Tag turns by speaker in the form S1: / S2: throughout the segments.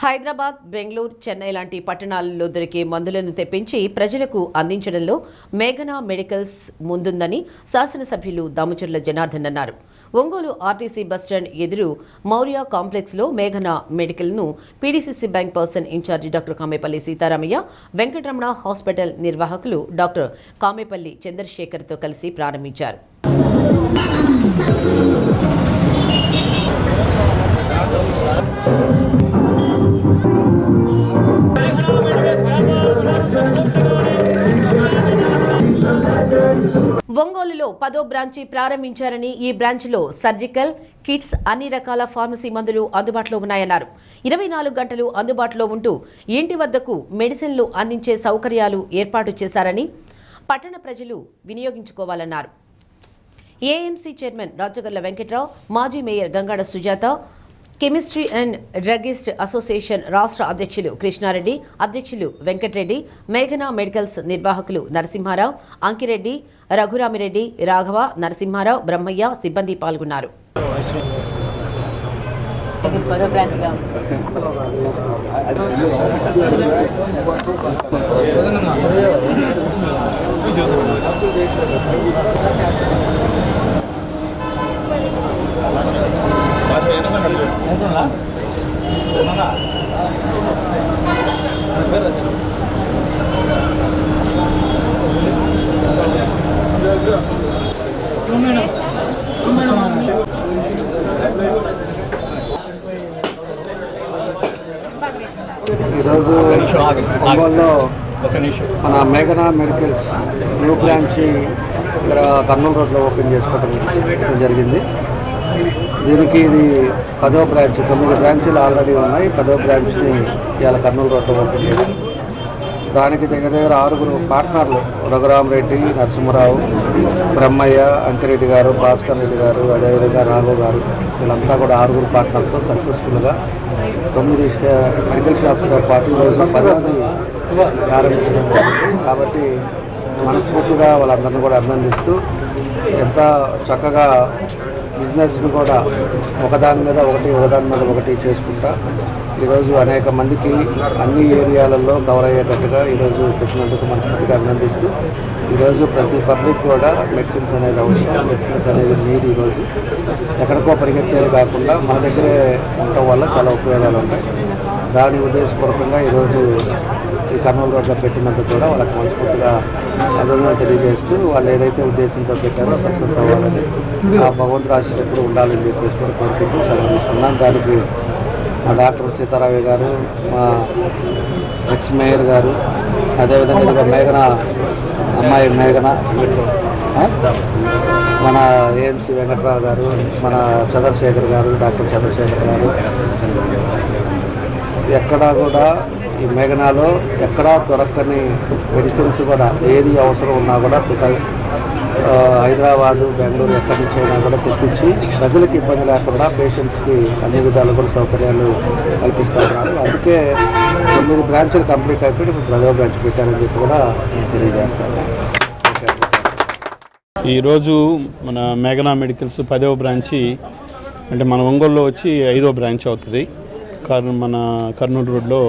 S1: హైదరాబాద్, బెంగళూరు, చెన్నై లాంటి పట్టణాలలో దొరికే మందులను తెప్పించి ప్రజలకు అందించడంలో మేఘనా మెడికల్స్ ముందుందని శాసనసభ్యులు దామచర్ల జనార్దన్ అన్నారు. ఒంగోలు ఆర్టీసీ బస్టాండ్ ఎదురు మౌర్య కాంప్లెక్స్లో మేఘనా మెడికల్ను PDCC bank person in charge doctor Kamepalli Sitaramaiah, Venkataramana hospital నిర్వాహకులు డాక్టర్ కామేపల్లి చంద్రశేఖర్తో కలిసి ప్రారంభించారు. ఒంగోలులో 10వ బ్రాంచి ప్రారంభించారని, ఈ బ్రాంచ్లో సర్జికల్ కిట్స్, అన్ని రకాల ఫార్మసీ మందులు అందుబాటులో ఉన్నాయన్నారు. 24 గంటలు అందుబాటులో ఉంటూ ఇంటి వద్దకు మెడిసిన్లు అందించే సౌకర్యాలు ఏర్పాటు చేశారని పట్టణ ప్రజలు వినియోగించుకోవాలన్నారు. ఏఎంసీ చైర్మన్ రాజగర్ల వెంకట్రావు, మాజీ mayor Gangada Sujatha, chemistry and druggist association రాష్ట్ర అధ్యక్షులు కృష్ణారెడ్డి, అధ్యక్షులు వెంకటరెడ్డి, మేఘనా మెడికల్స్ నిర్వాహకులు నరసింహారావు, అంకిరెడ్డి, రఘురామిరెడ్డి, రాఘవ, నరసింహారావు, బ్రహ్మయ్య సిబ్బంది పాల్గొన్నారు.
S2: ఈరోజు ఒంగోలులో మన మేఘనా మెడికల్స్ న్యూ బ్రాంచ్ ఇక్కడ కర్నూలు రోడ్లో ఓపెన్ చేసుకోవడం జరిగింది. దీనికి ఇది 10వ బ్రాంచ్. 9 బ్రాంచీలు ఆల్రెడీ ఉన్నాయి. 10వ బ్రాంచ్ని ఇవాళ కర్నూలు రోడ్లో ఓపెన్ చేయాలి. దానికి దగ్గర 6 పార్ట్నర్లు రఘురామరెడ్డి, నరసింహరావు, బ్రహ్మయ్య, అంకిరెడ్డి గారు, భాస్కర్ రెడ్డి గారు, అదేవిధంగా రాఘవ్ గారు, వీళ్ళంతా కూడా 6 పార్ట్నర్తో సక్సెస్ఫుల్గా 9 మెడికల్ షాప్స్తో పాటు ఈరోజు 10వది ప్రారంభించడం జరిగింది. కాబట్టి మనస్ఫూర్తిగా వాళ్ళందరినీ కూడా అభినందిస్తూ ఎంత చక్కగా బిజినెస్ని కూడా ఒకదాని మీద ఒకటి చేసుకుంటా ఈరోజు అనేక మందికి అన్ని ఏరియాలలో కవర్ అయ్యేటట్టుగా ఈరోజు పెట్టినందుకు మనస్ఫూర్తిగా అభినందిస్తూ ఈరోజు ప్రతి పబ్లిక్ కూడా మెడిసిన్స్ అనేది అవసరం, మెడిసిన్స్ అనేది నీరు. ఈరోజు ఎక్కడికో పరిగెత్తేది కాకుండా మన దగ్గరే ఉండటం వల్ల చాలా ఉపయోగాలు ఉంటాయి. దాని ఉద్దేశపూర్వకంగా ఈరోజు ఈ కర్నూలు రోడ్లో పెట్టినందుకు కూడా వాళ్ళకి మనస్ఫూర్తిగా అభినందన తెలియజేస్తూ వాళ్ళు ఏదైతే ఉద్దేశంతో పెట్టారో సక్సెస్ అవ్వాలని, ఆ భగవంతుడు ఆశ ఎప్పుడు ఉండాలని చెప్పేసి కూడా కోరుకుంటూ సెలవు తీసుకున్నాం. దానికి మా డాక్టర్ సీతారామయ్య గారు, మా ఎక్స్ మేయర్ గారు, అదేవిధంగా ఇదిగో మేఘనా అమ్మాయి మేఘన, మన ఏఎంసీ వెంకట్రావు గారు, మన చంద్రశేఖర్ గారు, డాక్టర్ చంద్రశేఖర్ గారు, ఎక్కడా కూడా ఈ మేఘనాలో ఎక్కడా దొరకని మెడిసిన్స్ కూడా ఏది అవసరం ఉన్నా కూడా హైదరాబాదు, బెంగళూరు ఎక్కడి నుంచి అయినా కూడా తెప్పించి ప్రజలకు ఇబ్బంది లేకుండా పేషెంట్స్కి అన్ని విధాలు కూడా సౌకర్యాలు కల్పిస్తూ ఉన్నారు. అందుకే 9 బ్రాంచ్లు కంప్లీట్ అయిపోయి ఇప్పుడు 10వ బ్రాంచ్ పెట్టారని చెప్పి కూడా నేను తెలియజేస్తాను.
S3: ఈరోజు మన మేఘనా మెడికల్స్ 10వ బ్రాంచి అంటే మన ఒంగోలులో వచ్చి 5వ బ్రాంచ్ అవుతుంది. మన కర్నూలు రోడ్లో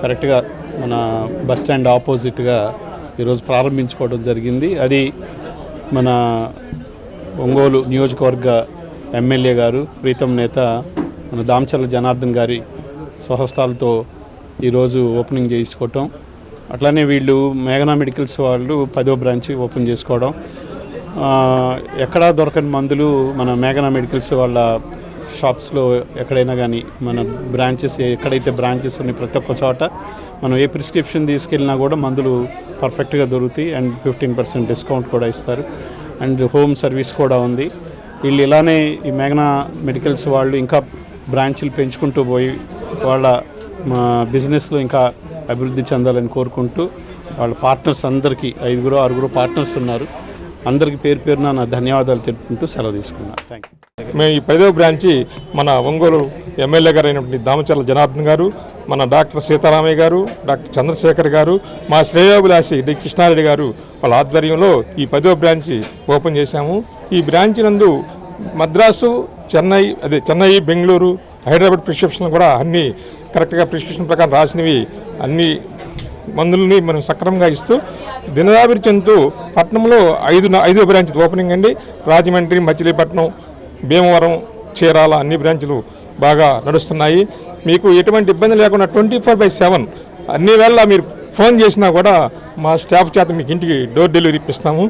S3: కరెక్ట్గా మన బస్ స్టాండ్ ఆపోజిట్గా ఈరోజు ప్రారంభించుకోవడం జరిగింది. అది మన ఒంగోలు నియోజకవర్గ ఎమ్మెల్యే గారు, ప్రీతం నేత మన దామచర్ల జనార్దన్ గారి స్వహస్తాలతో ఈరోజు ఓపెనింగ్ చేసుకోవటం, అట్లానే వీళ్ళు మేఘనా మెడికల్స్ వాళ్ళు 10వ బ్రాంచ్ ఓపెన్ చేసుకోవడం, ఎక్కడా దొరకని మందులు మన మేఘనా మెడికల్స్ వాళ్ళ షాప్స్లో ఎక్కడైనా కానీ మన బ్రాంచెస్ ఎక్కడైతే బ్రాంచెస్ ఉన్నాయి ప్రతి ఒక్క చోట మనం ఏ ప్రిస్క్రిప్షన్ తీసుకెళ్ళినా కూడా మందులు పర్ఫెక్ట్గా దొరుకుతాయి. అండ్ 15% డిస్కౌంట్ కూడా ఇస్తారు. అండ్ హోమ్ సర్వీస్ కూడా ఉంది. వీళ్ళు ఇలానే ఈ మేఘనా మెడికల్స్ వాళ్ళు ఇంకా బ్రాంచ్లు పెంచుకుంటూ పోయి వాళ్ళ బిజినెస్లో ఇంకా అభివృద్ధి చెందాలని కోరుకుంటూ వాళ్ళ పార్ట్నర్స్ అందరికీ 5-6 పార్ట్నర్స్ ఉన్నారు. అందరికీ పేరున నా ధన్యవాదాలు తెలుపుకుంటూ సెలవు తీసుకున్నాను. Thank you.
S4: మేము ఈ 10వ బ్రాంచి మన ఒంగోలు ఎమ్మెల్యే గారు అయినటువంటి దామచర్ల జనార్దన్ గారు, మన డాక్టర్ సీతారామయ్య గారు, డాక్టర్ చంద్రశేఖర్ గారు, మా శ్రేయోభిలాషి డి కృష్ణారెడ్డి గారు వాళ్ళ ఆధ్వర్యంలో ఈ 10వ బ్రాంచి ఓపెన్ చేశాము. ఈ బ్రాంచ్ నందు మద్రాసు, చెన్నై, బెంగళూరు, హైదరాబాద్ ప్రిస్క్రిప్షన్ కూడా అన్ని కరెక్ట్గా ప్రిస్క్రిప్షన్ ప్రకారం రాసినవి అన్ని మందులని మనం సక్రమంగా ఇస్తూ దినదాభివృద్ధి చెందుతూ పట్టణంలో ఐదో బ్రాంచ్ ఓపెనింగ్ అండి. రాజమండ్రి, మచిలీపట్నం, భీమవరం, చీరాల అన్ని బ్రాంచ్లు బాగా నడుస్తున్నాయి. మీకు ఎటువంటి ఇబ్బంది లేకుండా 24/7 అన్ని వేళ మీరు ఫోన్ చేసినా కూడా మా స్టాఫ్ చేత మీకు ఇంటికి డోర్ డెలివరీ ఇప్పిస్తాము.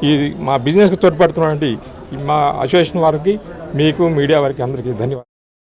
S4: ఈ మా బిజినెస్కి తోడ్పడుతున్నటువంటి మా అసోసియేషన్ వారికి, మీకు, మీడియా వారికి అందరికీ ధన్యవాదాలు.